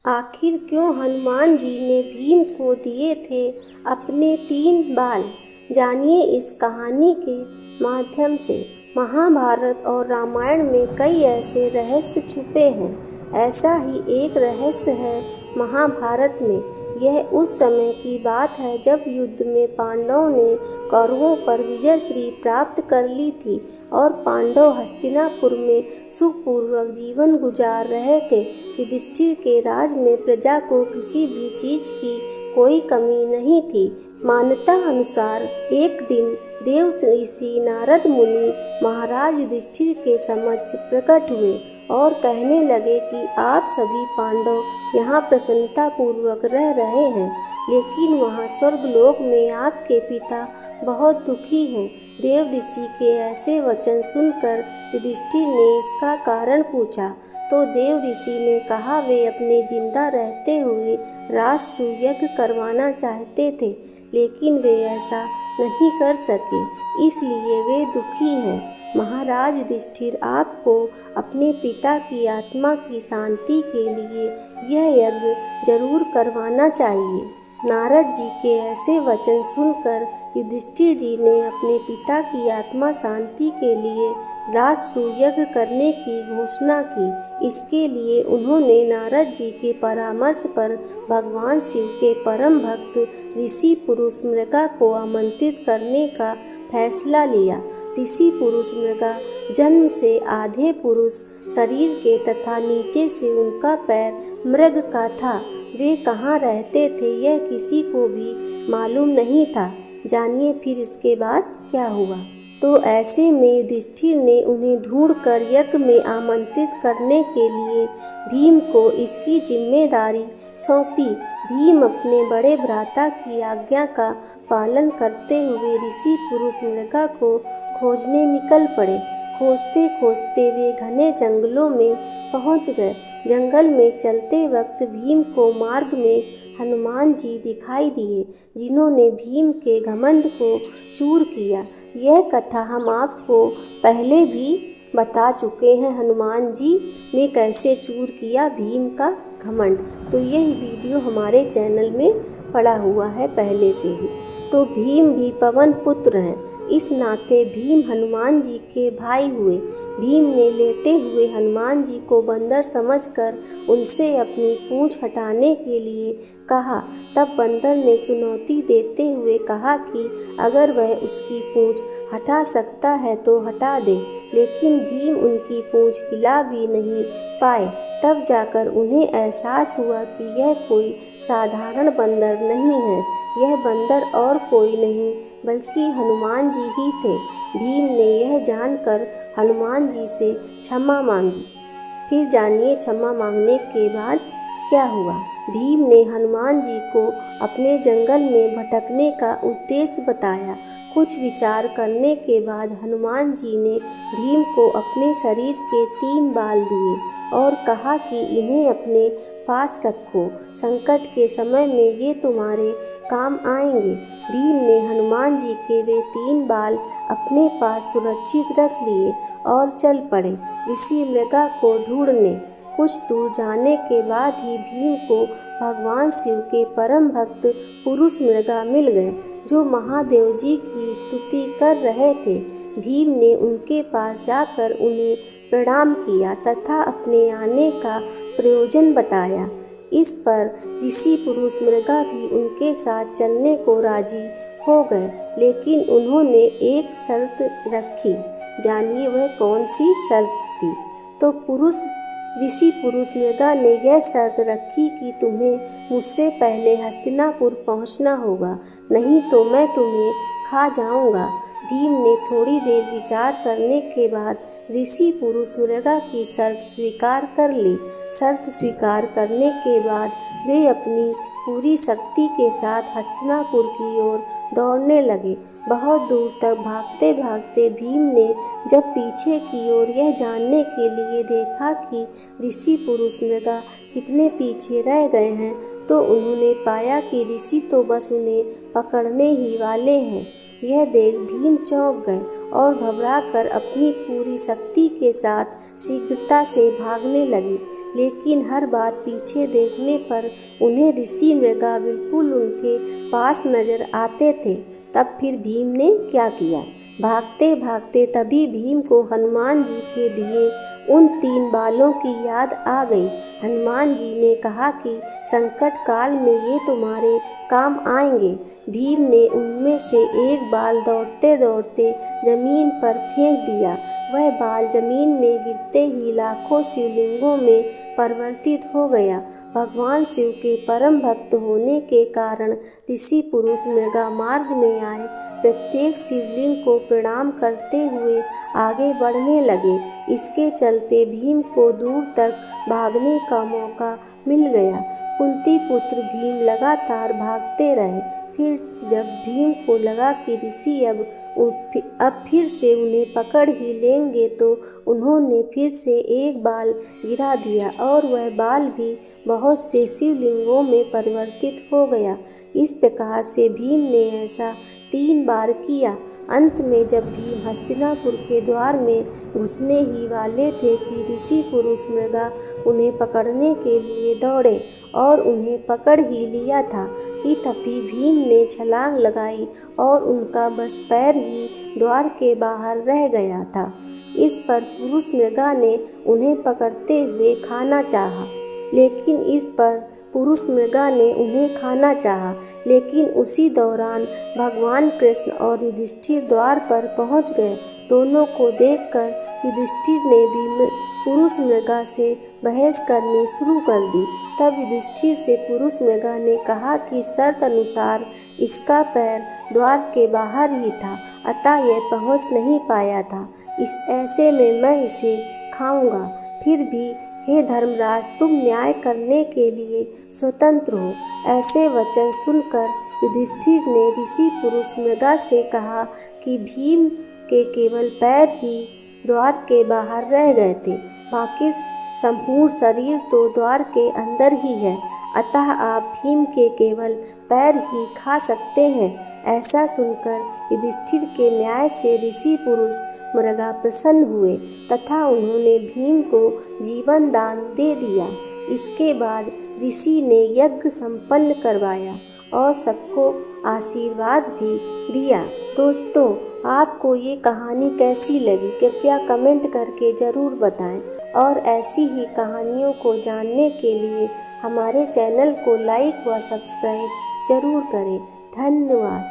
आखिर क्यों हनुमान जी ने भीम को दिए थे अपने 3 बाल? जानिए इस कहानी के माध्यम से। महाभारत और रामायण में कई ऐसे रहस्य छुपे हैं। ऐसा ही एक रहस्य है महाभारत में। यह उस समय की बात है जब युद्ध में पांडवों ने कौरवों पर विजयश्री प्राप्त कर ली थी और पांडव हस्तिनापुर में सुखपूर्वक जीवन गुजार रहे थे। युधिष्ठिर के राज में प्रजा को किसी भी चीज की कोई कमी नहीं थी। मान्यता अनुसार एक दिन देव ऋषि नारद मुनि महाराज युधिष्ठिर के समक्ष प्रकट हुए और कहने लगे कि आप सभी पांडव यहाँ प्रसन्नता पूर्वक रह रहे हैं, लेकिन वहाँ स्वर्गलोक में आपके पिता बहुत दुखी हैं। देव ऋषि के ऐसे वचन सुनकर युधिष्ठिर ने इसका कारण पूछा तो देव ऋषि ने कहा वे अपने जिंदा रहते हुए राजसूय यज्ञ करवाना चाहते थे, लेकिन वे ऐसा नहीं कर सके, इसलिए वे दुखी हैं। महाराज युधिष्ठिर, आपको अपने पिता की आत्मा की शांति के लिए यह यज्ञ जरूर करवाना चाहिए। नारद जी के ऐसे वचन सुनकर युधिष्ठिर जी ने अपने पिता की आत्मा शांति के लिए राजसूय यज्ञ करने की घोषणा की। इसके लिए उन्होंने नारद जी के परामर्श पर भगवान शिव के परम भक्त ऋषि पुरुष मृगा को आमंत्रित करने का फैसला लिया। ऋषि पुरुष मृगा जन्म से आधे पुरुष शरीर के तथा नीचे से उनका पैर मृग का था। वे कहाँ रहते थे यह किसी को भी मालूम नहीं था। जानिए फिर इसके बाद क्या हुआ। तो ऐसे में युधिष्ठिर ने उन्हें ढूंढकर यज्ञ में आमंत्रित करने के लिए भीम को इसकी जिम्मेदारी सौंपी। भीम अपने बड़े भ्राता की आज्ञा का पालन करते हुए ऋषि पुरुष मृगा को खोजने निकल पड़े। खोजते खोजते वे घने जंगलों में पहुंच गए। जंगल में चलते वक्त भीम को मार्ग में हनुमान जी दिखाई दिए, जिन्होंने भीम के घमंड को चूर किया। यह कथा हम आपको पहले भी बता चुके हैं, हनुमान जी ने कैसे चूर किया भीम का घमंड। तो यह वीडियो हमारे चैनल में पड़ा हुआ है पहले से ही। तो भीम भी पवन पुत्र हैं, इस नाते भीम हनुमान जी के भाई हुए। भीम ने लेटे हुए हनुमान जी को बंदर समझकर उनसे अपनी पूंछ हटाने के लिए कहा। तब बंदर ने चुनौती देते हुए कहा कि अगर वह उसकी पूंछ हटा सकता है तो हटा दे, लेकिन भीम उनकी पूंछ हिला भी नहीं पाए। तब जाकर उन्हें एहसास हुआ कि यह कोई साधारण बंदर नहीं है, यह बंदर और कोई नहीं बल्कि हनुमान जी ही थे। भीम ने यह जानकर हनुमान जी से क्षमा मांगी। फिर जानिए क्षमा मांगने के बाद क्या हुआ। भीम ने हनुमान जी को अपने जंगल में भटकने का उद्देश्य बताया। कुछ विचार करने के बाद हनुमान जी ने भीम को अपने शरीर के 3 बाल दिए और कहा कि इन्हें अपने पास रखो, संकट के समय में ये तुम्हारे काम आएंगे। भीम ने हनुमान जी के वे 3 बाल अपने पास सुरक्षित रख लिए और चल पड़े ऋषि मृगा को ढूंढने। कुछ दूर जाने के बाद ही भीम को भगवान शिव के परम भक्त पुरुष मृगा मिल गए, जो महादेव जी की स्तुति कर रहे थे। भीम ने उनके पास जाकर उन्हें प्रणाम किया तथा अपने आने का प्रयोजन बताया। इस पर ऋषि पुरुष मृगा भी उनके साथ चलने को राजी हो गए, लेकिन उन्होंने एक शर्त रखी। जानिए वह कौन सी शर्त थी। तो ऋषि पुरुष मृगा ने यह शर्त रखी कि तुम्हें मुझसे पहले हस्तिनापुर पहुंचना होगा, नहीं तो मैं तुम्हें खा जाऊंगा। भीम ने थोड़ी देर विचार करने के बाद ऋषि पुरुष मृगा की शर्त स्वीकार कर ली। शर्त स्वीकार करने के बाद वे अपनी पूरी शक्ति के साथ हस्तिनापुर की ओर दौड़ने लगे। बहुत दूर तक भागते भागते भीम ने जब पीछे की ओर यह जानने के लिए देखा कि ऋषि पुरुष मृगा कितने पीछे रह गए हैं, तो उन्होंने पाया कि ऋषि तो बस उन्हें पकड़ने ही वाले हैं। यह देख भीम चौंक गए और घबराकर अपनी पूरी शक्ति के साथ शीघ्रता से भागने लगे। लेकिन हर बार पीछे देखने पर उन्हें ऋषि मृगा बिल्कुल उनके पास नजर आते थे। तब फिर भीम ने क्या किया? भागते भागते तभी भीम को हनुमान जी के दिए उन 3 बालों की याद आ गई। हनुमान जी ने कहा कि संकट काल में ये तुम्हारे काम आएंगे। भीम ने उनमें से एक बाल दौड़ते दौड़ते जमीन पर फेंक दिया। वह बाल जमीन में गिरते ही लाखों शिवलिंगों में परिवर्तित हो गया। भगवान शिव के परम भक्त होने के कारण ऋषि पुरुष मृगा मार्ग में आए प्रत्येक शिवलिंग को प्रणाम करते हुए आगे बढ़ने लगे। इसके चलते भीम को दूर तक भागने का मौका मिल गया। कुंती पुत्र भीम लगातार भागते रहे। फिर जब भीम को लगा कि ऋषि अब फिर से उन्हें पकड़ ही लेंगे तो उन्होंने फिर से एक बाल गिरा दिया और वह बाल भी बहुत से शिवलिंगों में परिवर्तित हो गया। इस प्रकार से भीम ने ऐसा 3 बार किया। अंत में जब भीम हस्तिनापुर के द्वार में घुसने ही वाले थे कि ऋषि पुरुष मृगा उन्हें पकड़ने के लिए दौड़े और उन्हें पकड़ ही लिया था कि तभी भीम ने छलांग लगाई और उनका बस पैर ही द्वार के बाहर रह गया था। इस पर पुरुष मृगा ने उन्हें पकड़ते हुए खाना चाहा, लेकिन उसी दौरान भगवान कृष्ण और युधिष्ठिर द्वार पर पहुंच गए। दोनों को देखकर युधिष्ठिर ने भी पुरुष मृगा से बहस करनी शुरू कर दी। तब युधिष्ठिर से पुरुष मृगा ने कहा कि शर्त अनुसार इसका पैर द्वार के बाहर ही था, अतः यह पहुंच नहीं पाया था। ऐसे में मैं इसे खाऊंगा। फिर भी हे धर्मराज, तुम न्याय करने के लिए स्वतंत्र हो। ऐसे वचन सुनकर युधिष्ठिर ने ऋषि पुरुष मृगा से कहा कि भीम के केवल पैर ही द्वार के बाहर रह गए थे, बाकी संपूर्ण शरीर तो द्वार के अंदर ही है, अतः आप भीम के केवल पैर ही खा सकते हैं। ऐसा सुनकर युधिष्ठिर के न्याय से ऋषि पुरुष मृगा प्रसन्न हुए तथा उन्होंने भीम को जीवन दान दे दिया। इसके बाद ऋषि ने यज्ञ संपन्न करवाया और सबको आशीर्वाद भी दिया। दोस्तों, आपको ये कहानी कैसी लगी कृपया कमेंट करके ज़रूर बताएं और ऐसी ही कहानियों को जानने के लिए हमारे चैनल को लाइक व सब्सक्राइब ज़रूर करें। धन्यवाद।